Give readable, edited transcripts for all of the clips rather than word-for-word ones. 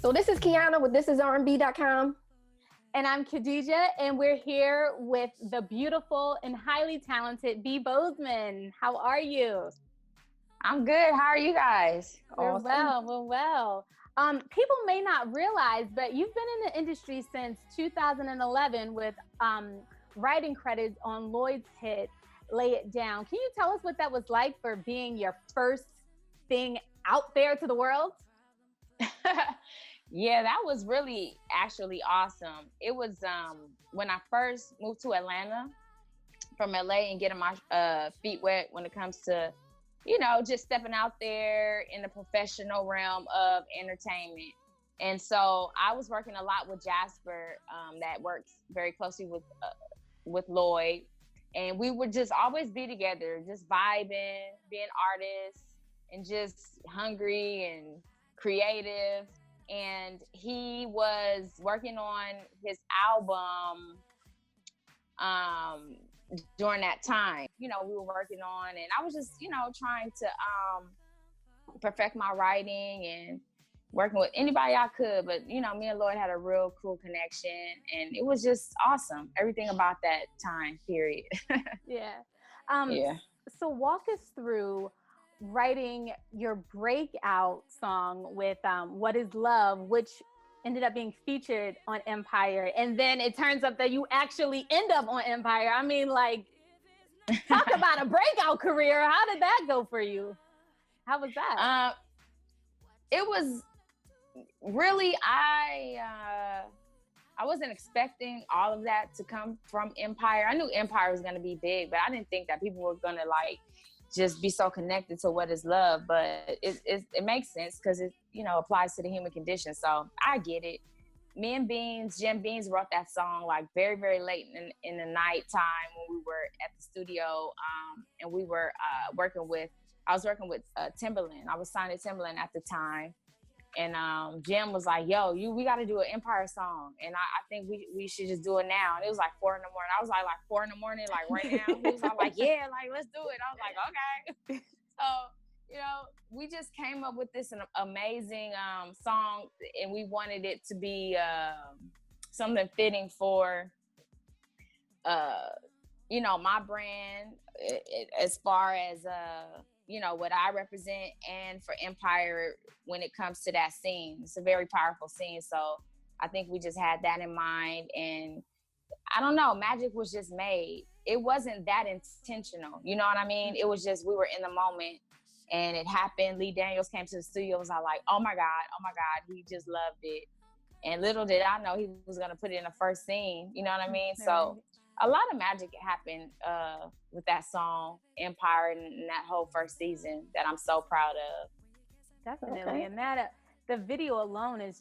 So this is Kiana with ThisIsRnB.com. And I'm Khadija, and we're here with the beautiful and highly talented V Bozeman. How are you? I'm good. How are you guys? We're well. People may not realize, but you've been in the industry since 2011 with writing credits on Lloyd's hit, Lay It Down. Can you tell us what that was like for being your first thing out there to the world? Yeah, that was really actually awesome. It was when I first moved to Atlanta from LA and getting my feet wet when it comes to, just stepping out there in the professional realm of entertainment. And so I was working a lot with Jasper, that works very closely with Lloyd. And we would just always be together, just vibing, being artists, and just hungry and creative. And he was working on his album during that time. We were working on, and I was just, trying to perfect my writing and working with anybody I could. But, me and Lloyd had a real cool connection, and it was just awesome. Everything about that time period. Yeah. Yeah. So walk us through writing your breakout song with What Is Love, which ended up being featured on Empire. And then it turns up that you actually end up on Empire. I mean, talk about a breakout career. How did that go for you? How was that? It was really, I wasn't expecting all of that to come from Empire. I knew Empire was going to be big, but I didn't think that people were going to just be so connected to What Is Love. But it makes sense because it applies to the human condition. So I get it. Me and Jim Beans wrote that song very, very late in the night time when we were at the studio, and we were I was working with Timbaland. I was signed to Timbaland at the time. And Jim was like, yo, we got to do an Empire song. And I think we should just do it now. And it was 4 a.m. I was like 4 a.m, right now. He was all yeah, let's do it. I was like, okay. So, we just came up with this amazing song, and we wanted it to be something fitting for, my brand, as far as, what I represent, and for Empire when it comes to that scene. It's a very powerful scene. So I think we just had that in mind. And I don't know, magic was just made. It wasn't that intentional. You know what I mean? It was just, we were in the moment and it happened. Lee Daniels came to the studio. Was like, oh my God. He just loved it. And little did I know he was going to put it in the first scene. You know what I mean? So a lot of magic happened with that song, Empire, and that whole first season that I'm so proud of. Definitely. Okay. And that the video alone is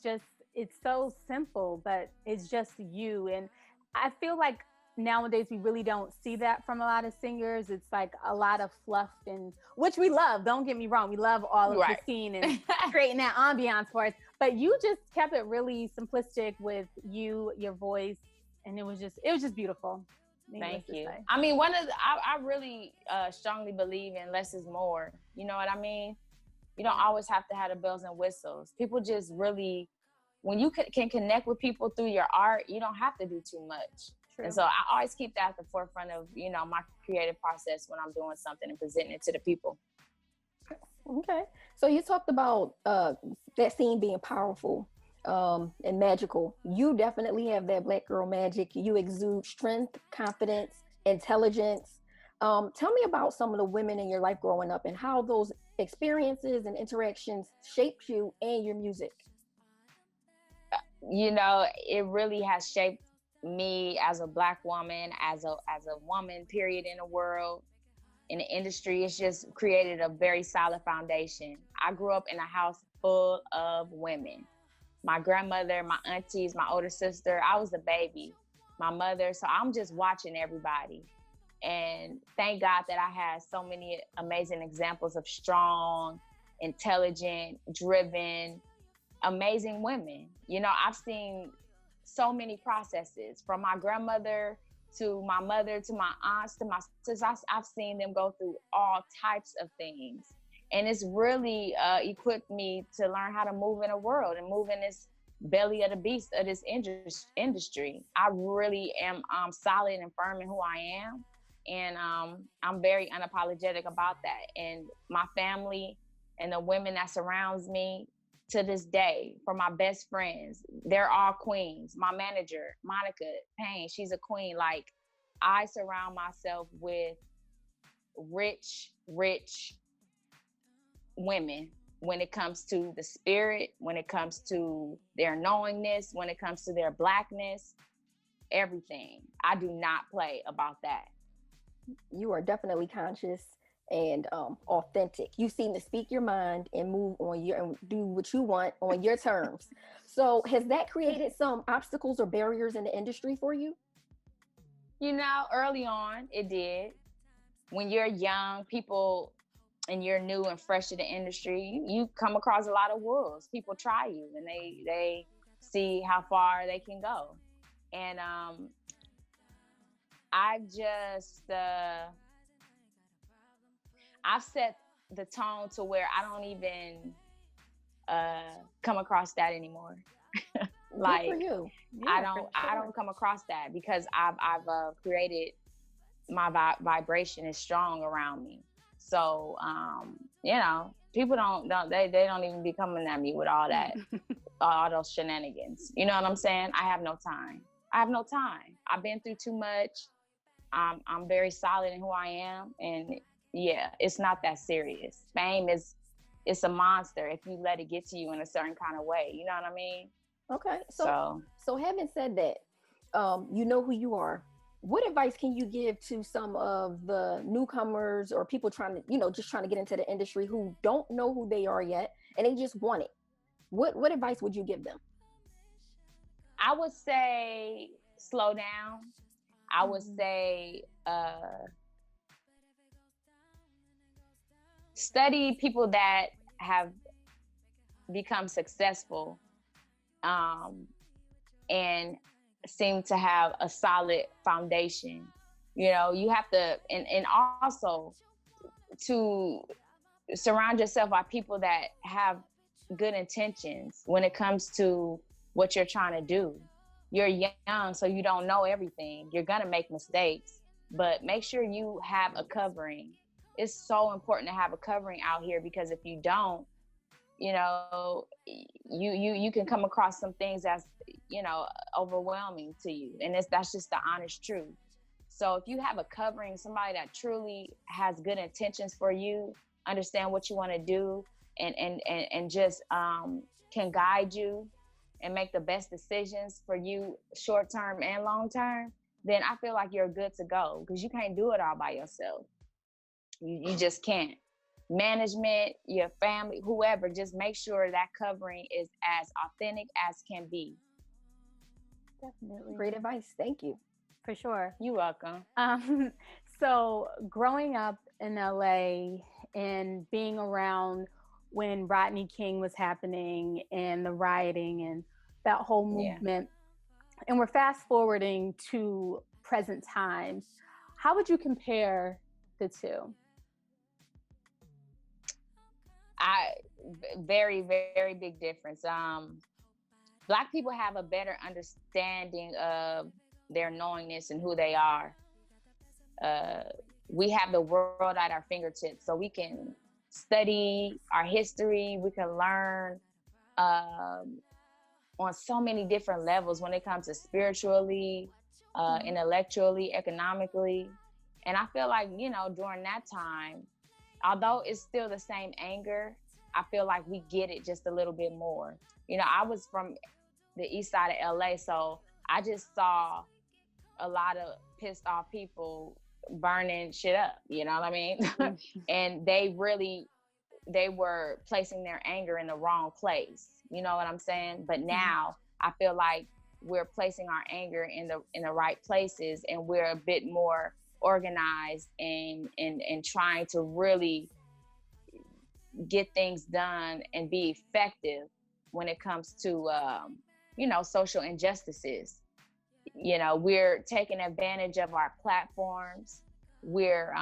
it's so simple, but it's just you. And I feel like nowadays we really don't see that from a lot of singers. It's a lot of fluff, and which we love. Don't get me wrong. We love all of the scene and creating that ambiance for us. But you just kept it really simplistic with you, your voice. And it was just beautiful. Thank you. I mean, I really strongly believe in less is more. You know what I mean? You don't always have to have the bells and whistles. People just really, when you can connect with people through your art, you don't have to do too much. True. And so I always keep that at the forefront of, my creative process when I'm doing something and presenting it to the people. Okay. So you talked about that scene being powerful and magical. You definitely have that Black girl magic. You exude strength, confidence, intelligence. Tell me about some of the women in your life growing up and how those experiences and interactions shaped you and your music. It really has shaped me as a Black woman, as a woman, period, in the world, in the industry. It's just created a very solid foundation. I grew up in a house full of women. My grandmother, my aunties, my older sister. I was a baby, my mother. So I'm just watching everybody. And thank God that I had so many amazing examples of strong, intelligent, driven, amazing women. I've seen so many processes from my grandmother to my mother, to my aunts, to my sisters. I've seen them go through all types of things. And it's really equipped me to learn how to move in a world and move in this belly of the beast of this industry. I really am solid and firm in who I am. And I'm very unapologetic about that. And my family and the women that surrounds me to this day, for my best friends, they're all queens. My manager, Monica Payne, she's a queen. Like, I surround myself with rich women when it comes to the spirit, when it comes to their knowingness, when it comes to their Blackness, everything. I do not play about that. You are definitely conscious and authentic. You seem to speak your mind and move on your and do what you want on your terms. So has that created some obstacles or barriers in the industry for you? You know, early on, it did. When you're young, people, and you're new and fresh to the industry, you come across a lot of wolves. People try you, and they see how far they can go. And I just I've set the tone to where I don't even come across that anymore. Like, good for you. Yeah, I don't come across that because I've created my vibration is strong around me. So you know, people don't they don't even be coming at me with all that all those shenanigans. You know what I'm saying? I have no time. I've been through too much. I'm very solid in who I am, and yeah, it's not that serious. Fame it's a monster if you let it get to you in a certain kind of way. You know what I mean? Okay. So having said that, you know who you are. What advice can you give to some of the newcomers or people trying to, you know, just trying to get into the industry who don't know who they are yet and they just want it? What advice would you give them? I would say slow down. I would say study people that have become successful and seem to have a solid foundation. You know, you have to, and also to surround yourself by people that have good intentions when it comes to what you're trying to do. You're young, so you don't know everything. You're gonna make mistakes, but make sure you have a covering. It's so important to have a covering out here, because if you don't, you know, you can come across some things that's, you know, overwhelming to you, and that's just the honest truth. So if you have a covering, somebody that truly has good intentions for you, understand what you want to do, and just can guide you and make the best decisions for you, short term and long term, then I feel like you're good to go, because you can't do it all by yourself. You just can't. Management, your family, whoever, just make sure that covering is as authentic as can be. definitely. Great advice. Thank you. For sure. You're welcome. So growing up in LA and being around when Rodney King was happening and the rioting and that whole movement, and we're fast forwarding to present times, how would you compare the two? Very, very big difference. Black people have a better understanding of their knowingness and who they are. We have the world at our fingertips, so we can study our history. We can learn on so many different levels when it comes to spiritually, intellectually, economically. And I feel like, you know, during that time, although it's still the same anger, I feel like we get it just a little bit more. You know, I was from the east side of LA, so I just saw a lot of pissed off people burning shit up, you know what I mean? And they were placing their anger in the wrong place. You know what I'm saying? But now I feel like we're placing our anger in the right places, and we're a bit more organized and trying to really get things done and be effective when it comes to you know, social injustices. You know, we're taking advantage of our platforms. We're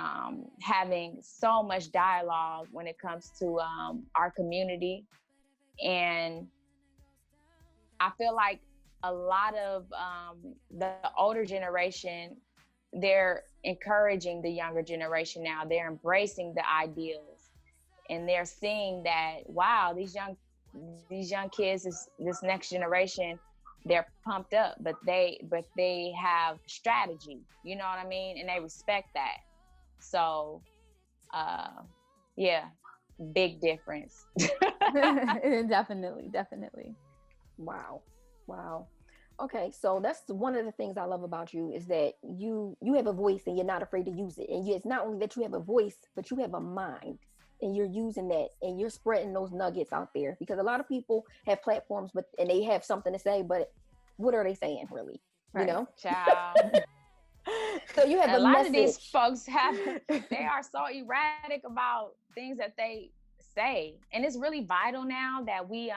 having so much dialogue when it comes to our community, and I feel like a lot of the older generation, they're encouraging the younger generation now. They're embracing the ideals, and they're seeing that, wow, these young kids, this next generation, they're pumped up, but they have strategy, you know what I mean? And they respect that. So, yeah, big difference. Definitely. Wow. Okay, so that's one of the things I love about you is that you have a voice and you're not afraid to use it. And it's not only that you have a voice, but you have a mind and you're using that and you're spreading those nuggets out there, because a lot of people have platforms, and they have something to say, but what are they saying really? Right. You know? Child. So you have a lot message. of these folks they are so erratic about things that they say. And it's really vital now that we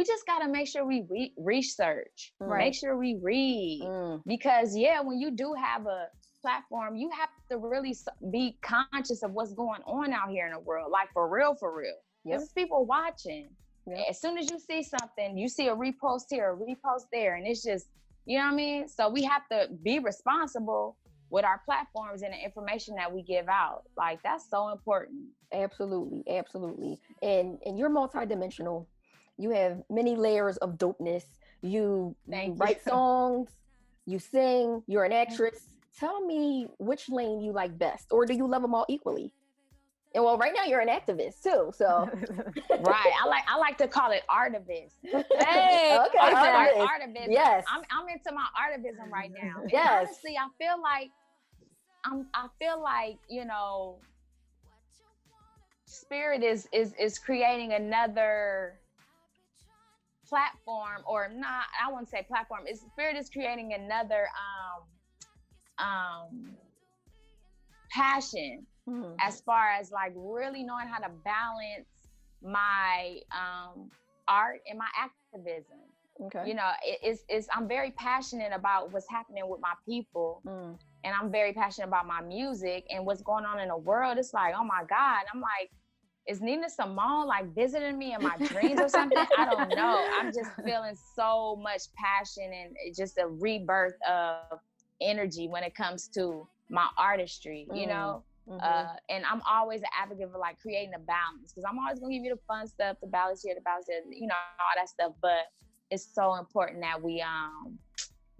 just got to make sure we research, make sure we read, because when you do have a platform, you have to really be conscious of what's going on out here in the world, like for real. There's people watching. As soon as you see something, you see a repost here, a repost there, and it's just, you know what I mean? So we have to be responsible with our platforms and the information that we give out. Like, that's so important. Absolutely. And you're multidimensional. You have many layers of dopeness. You write songs, you sing, you're an actress. Tell me which lane you like best, or do you love them all equally? And well, right now you're an activist too, so. Right, I like to call it artivist. Hey, okay, artivist. Yes, I'm into my artivism right now. And yes, honestly, I feel like you know, Spirit is creating another platform, or not. I wouldn't say platform. Spirit is creating another passion. As far as like really knowing how to balance my art and my activism. Okay. You know, I'm very passionate about what's happening with my people, and I'm very passionate about my music and what's going on in the world. It's like, oh my God, I'm like, is Nina Simone like visiting me in my dreams or something? I don't know. I'm just feeling so much passion and just a rebirth of energy when it comes to my artistry, you know? And I'm always an advocate for like creating a balance, because I'm always gonna give you the fun stuff, the balance here, you know, all that stuff. But it's so important that we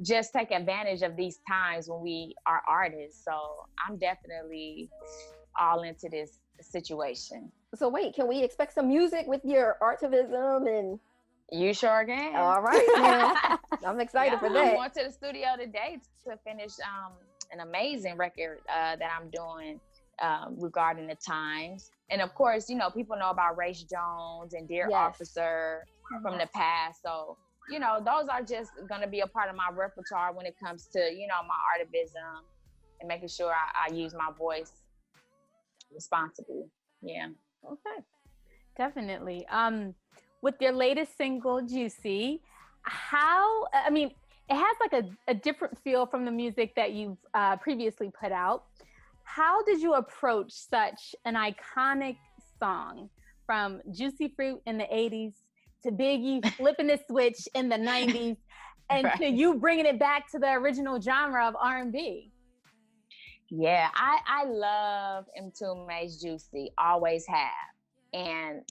just take advantage of these times when we are artists. So I'm definitely all into this situation. So wait, can we expect some music with your artivism? And you sure can. All right, I'm excited for that. I'm going to the studio today to finish an amazing record that I'm doing regarding the times. And of course, you know, people know about Race Jones and Dear Officer from the past. So, you know, those are just going to be a part of my repertoire when it comes to, you know, my artivism and making sure I use my voice responsibly. Yeah. Okay. Definitely. With your latest single, Juicy, it has like a different feel from the music that you've previously put out. How did you approach such an iconic song, from Juicy Fruit in the 80s to Biggie flipping the switch in the 90s and to you bringing it back to the original genre of R&B? Yeah, I love M2Ma's Juicy, always have. And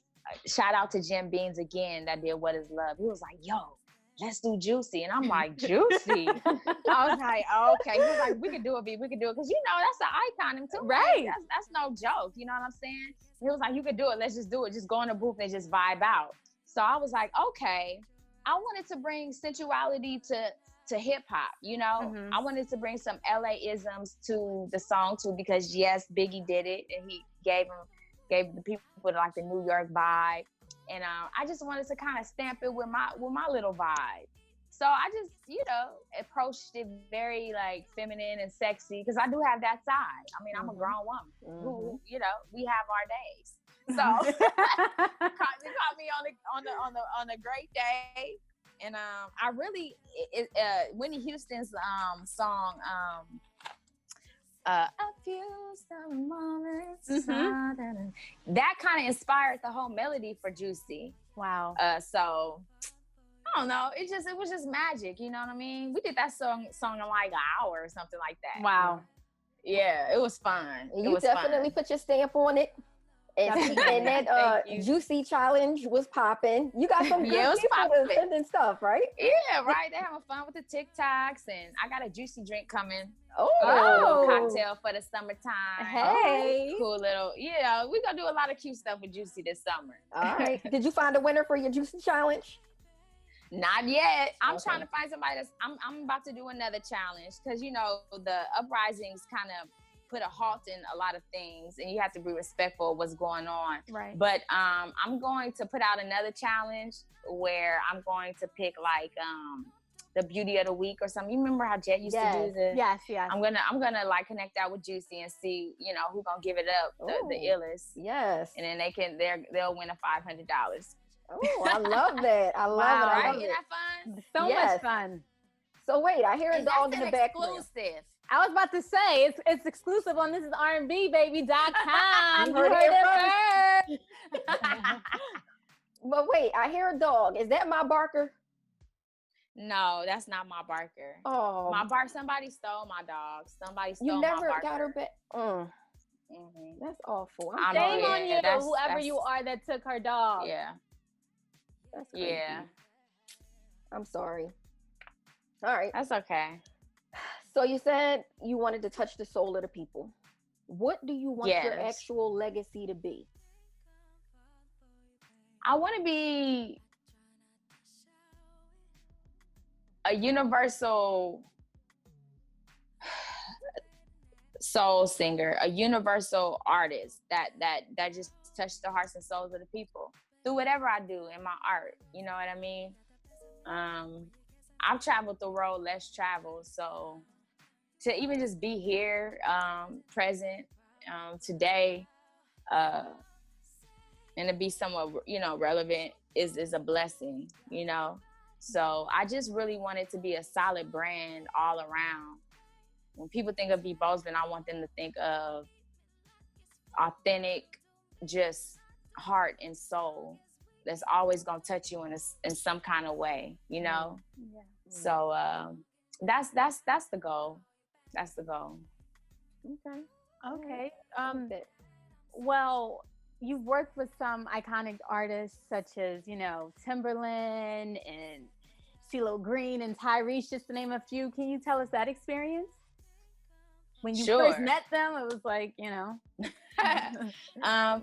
shout out to Jim Beans again that did What Is Love. He was like, yo, let's do Juicy. And I'm like, Juicy? I was like, okay. He was like, we could do it, B. We could do it. Because, you know, that's an icon, too. Right. That's no joke. You know what I'm saying? He was like, you could do it. Let's just do it. Just go in the booth and just vibe out. So I was like, okay. I wanted to bring sensuality to hip hop, you know? I wanted to bring some LA-isms to the song, too, because, yes, Biggie did it. And he gave the people like the New York vibe. And I just wanted to kind of stamp it with my little vibe. So I just, you know, approached it very like feminine and sexy, because I do have that side. I mean, I'm a grown woman who, you know, we have our days. So caught me on a great day. And I really, Whitney Houston's song, a few summer moments. That kind of inspired the whole melody for Juicy. Wow. So I I don't know. It was just magic. You know what I mean? We did that song in like an hour or something like that. Wow. Yeah, it was fun. You definitely put your stamp on it. And that Juicy challenge was popping. You got some good people sending stuff, right? Yeah, right. They're having fun with the TikToks, and I got a juicy drink coming. Oh, a little cocktail for the summertime. Hey, cool little. Yeah, we gonna do a lot of cute stuff with Juicy this summer. All right. Did you find a winner for your Juicy challenge? Not yet. I'm trying to find somebody that's. I'm about to do another challenge because you know the uprisings kind of put a halt in a lot of things, and you have to be respectful of what's going on. Right. But I'm going to put out another challenge where I'm going to pick like the beauty of the week or something. You remember how Jet used to do this? Yes. I'm gonna like connect out with Juicy and see, you know, who gonna give it up the illest. Yes. And then they'll win a $500. Oh, I love that. I love it. I love Isn't that fun? So much fun. So wait, I hear a dog in the background. Exclusive. I was about to say it's exclusive on ThisIsRnB.com. You heard it first. But wait, I hear a dog. Is that my barker? No, that's not my barker. Oh, Somebody stole my dog. Somebody stole you my never barker. got her back. Mm-hmm. That's awful. Shame on you, whoever you are that took her dog. Yeah. That's crazy. Yeah. I'm sorry. All right. That's okay. So you said you wanted to touch the soul of the people. What do you want your actual legacy to be? I want to be a universal soul singer, a universal artist that just touched the hearts and souls of the people through whatever I do in my art. You know what I mean? I've traveled the road less traveled, so to even just be here, present today, and to be somewhat, you know, relevant is a blessing, you know? So I just really want it to be a solid brand all around. When people think of V Bozeman, I want them to think of authentic, just heart and soul that's always gonna touch you in some kind of way, you know? Yeah. So that's the goal. That's the goal. Okay. Well, you've worked with some iconic artists such as, you know, Timberland and CeeLo Green and Tyrese, just to name a few. Can you tell us that experience? When you first met them, it was like, you know.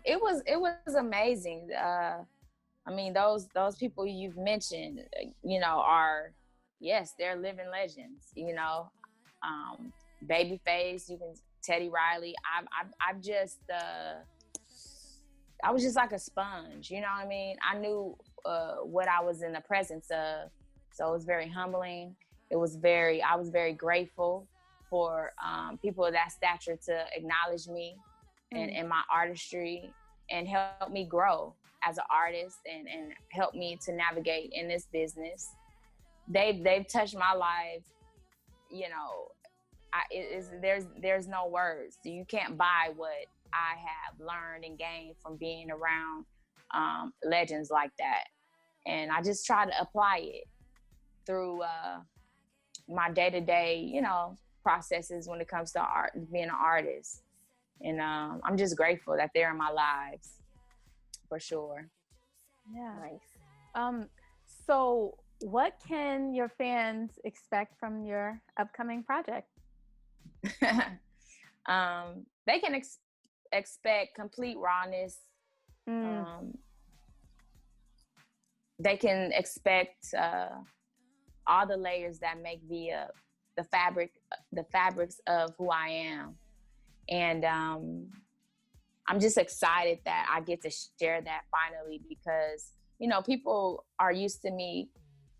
It was amazing. I mean, those people you've mentioned, you know, they're living legends, you know. Babyface, Teddy Riley. I was just like a sponge, you know what I mean? I knew what I was in the presence of, so it was very humbling. I was very grateful for people of that stature to acknowledge me and my artistry and help me grow as an artist and help me to navigate in this business. They've touched my life, you know. There's no words. You can't buy what I have learned and gained from being around legends like that. And I just try to apply it through my day-to-day, you know, processes when it comes to art, being an artist. And I'm just grateful that they're in my lives, for sure. Yeah. Nice. So what can your fans expect from your upcoming project? They can expect complete rawness. They can expect all the layers that make me up, the fabrics of who I am. And I'm just excited that I get to share that finally, because, you know, people are used to me,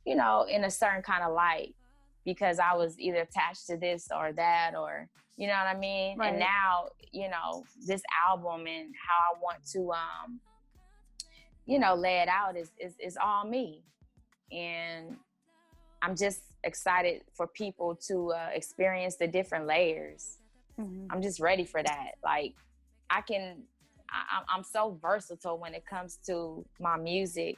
you know, in a certain kind of light because I was either attached to this or that, or, you know what I mean? Right. And now, you know, this album and how I want to, you know, lay it out is all me. And I'm just excited for people to experience the different layers. Mm-hmm. I'm just ready for that. Like, I'm so versatile when it comes to my music,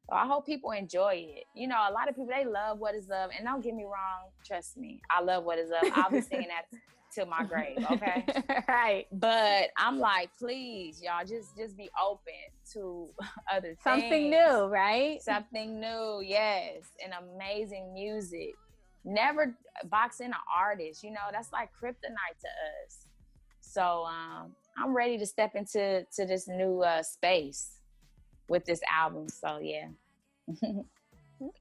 So I hope people enjoy it. You know, a lot of people, they love What Is Love. And don't get me wrong, trust me, I love What Is Love. I'll be singing that till my grave, okay? Right. But I'm like, please, y'all, just be open to other things. Something new, right? Something new, yes. And amazing music. Never box in an artist, you know, that's like kryptonite to us. So I'm ready to step into this new space with this album. So yeah. Okay.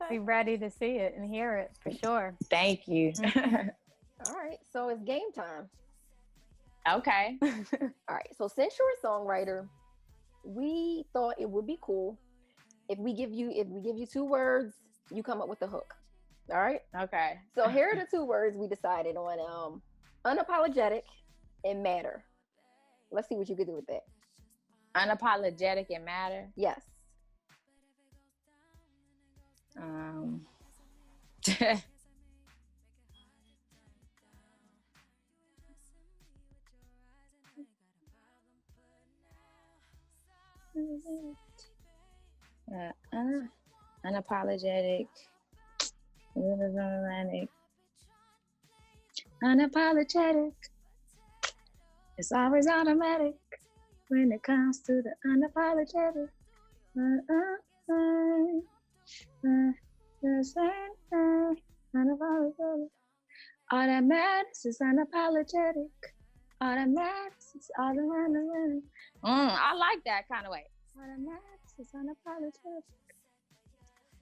Be ready to see it and hear it for sure. Thank you. All right. So it's game time. Okay. All right. So since you're a songwriter, we thought it would be cool if we give you 2 words, you come up with a hook. All right. Okay. So here are the 2 words we decided on: unapologetic and matter. Let's see what you can do with that. Unapologetic and matter. Yes. Unapologetic. Unapologetic. It's always automatic when it comes to the unapologetic. Unapologetic. All that matters is unapologetic. All that matters is automatic. I like that kind of way. All that matters is unapologetic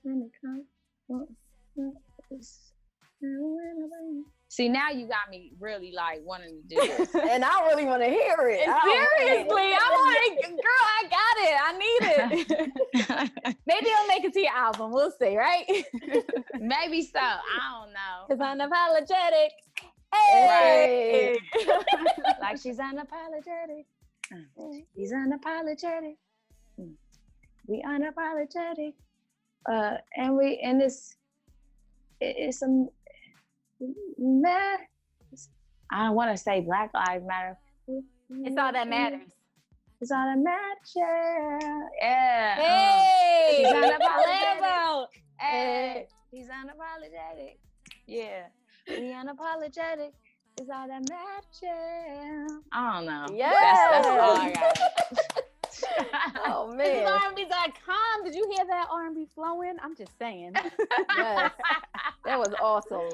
when it comes. See, now you got me really like wanting to do this. And I really want to hear it. Seriously, I'm like, girl, I got it. I need it. Maybe I'll make it to your album. We'll see, right? Maybe so. I don't know. Because unapologetic. Hey! Right. Like she's unapologetic. He's unapologetic. We unapologetic. And it's a man. I don't want to say Black Lives Matter. It's all that matters. It's all that matters. Yeah. Hey! He's unapologetic. Hey! He's unapologetic. Yeah. We unapologetic. It's all that matters. I don't know. Yeah. That's all I got. Oh man. ThisIsRnB.com. Did you hear that R&B flowing? I'm just saying. Yes. That was awesome.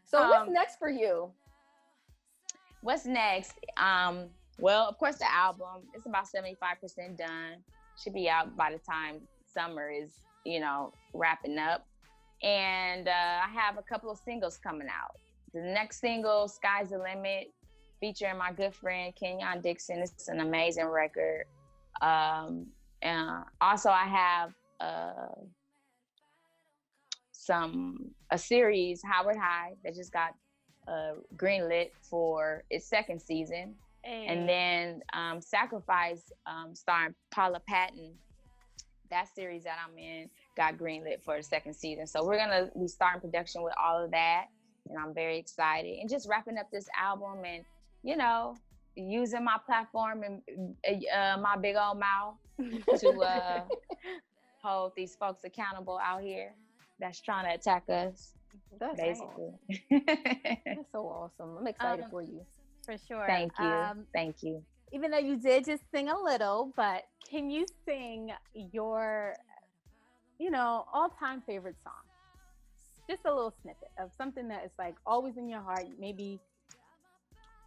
So what's next for you? What's next? Well, of course, the album. It's about 75% done. Should be out by the time summer is, wrapping up. And I have a couple of singles coming out. The next single, Sky's the Limit, featuring my good friend, Kenyon Dixon. It's an amazing record. And also I have a series, Howard High, that just got greenlit for its 2nd season. Hey. And then Sacrifice, starring Paula Patton, that series that I'm in got greenlit for the 2nd season. So we're gonna be starting production with all of that, and I'm very excited. And just wrapping up this album and, using my platform and my big old mouth to hold these folks accountable out here that's trying to attack us. That's basically. That's so awesome. I'm excited for you. For sure. Thank you. Thank you. Even though you did just sing a little, but can you sing your, all-time favorite song? Just a little snippet of something that is like always in your heart. Maybe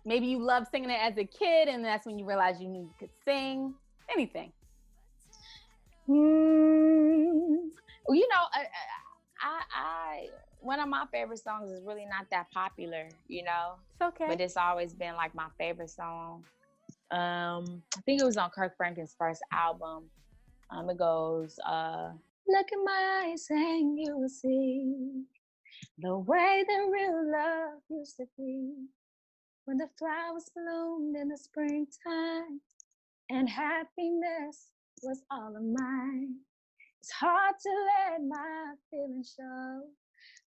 you loved singing it as a kid, and that's when you realized you knew you could sing. Anything. I one of my favorite songs is really not that popular, It's okay. But it's always been like my favorite song. I think it was on Kirk Franklin's first album. It goes, look in my eyes and you will see the way that real love used to be. When the flowers bloomed in the springtime and happiness was all of mine. It's hard to let my feelings show,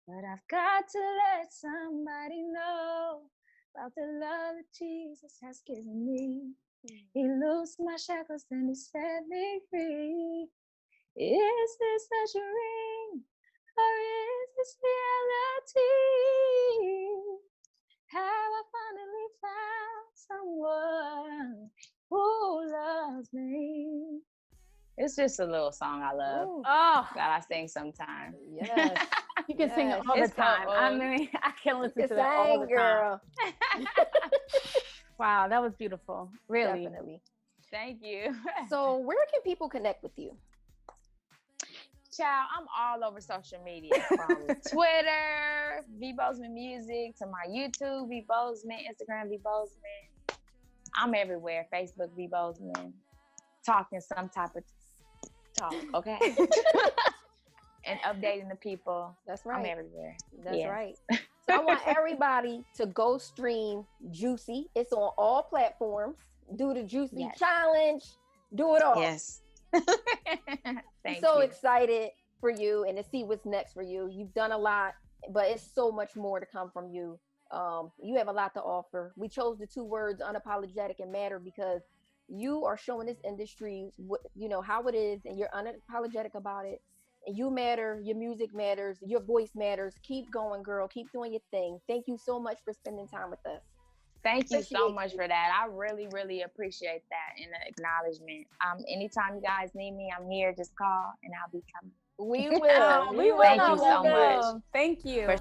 but I've got to let somebody know about the love that Jesus has given me. He loosed my shackles and he set me free. Is this a dream or is this reality? Have I finally found someone who loves me? It's just a little song I love. Ooh, Oh, that I sing sometimes. yes. you can sing it Yes. all the It's so time. I old. mean, I can listen You to that all sang, the time. girl. Wow, that was beautiful. Really. Definitely. Thank you. So where can people connect with you? Child, I'm all over social media, from Twitter, V Bozeman Music, to my YouTube, V Bozeman, Instagram, V Bozeman. I'm everywhere. Facebook, V Bozeman. Talking some type of talk, okay? And updating the people. That's right. I'm everywhere. That's right. So I want everybody to go stream Juicy. It's on all platforms. Do the Juicy challenge. Do it all. Yes. I'm so excited for you and to see what's next for you. You've done a lot, but it's so much more to come from you. You have a lot to offer. We chose the two words unapologetic and matter because you are showing this industry what, how it is, and you're unapologetic about it. And you matter, your music matters, your voice matters. Keep going, girl. Keep doing your thing. Thank you so much for spending time with us. Thank you so much for that. I really, really appreciate that and the acknowledgement. Anytime you guys need me, I'm here. Just call and I'll be coming. We will. We will. Thank you so much. Thank you. For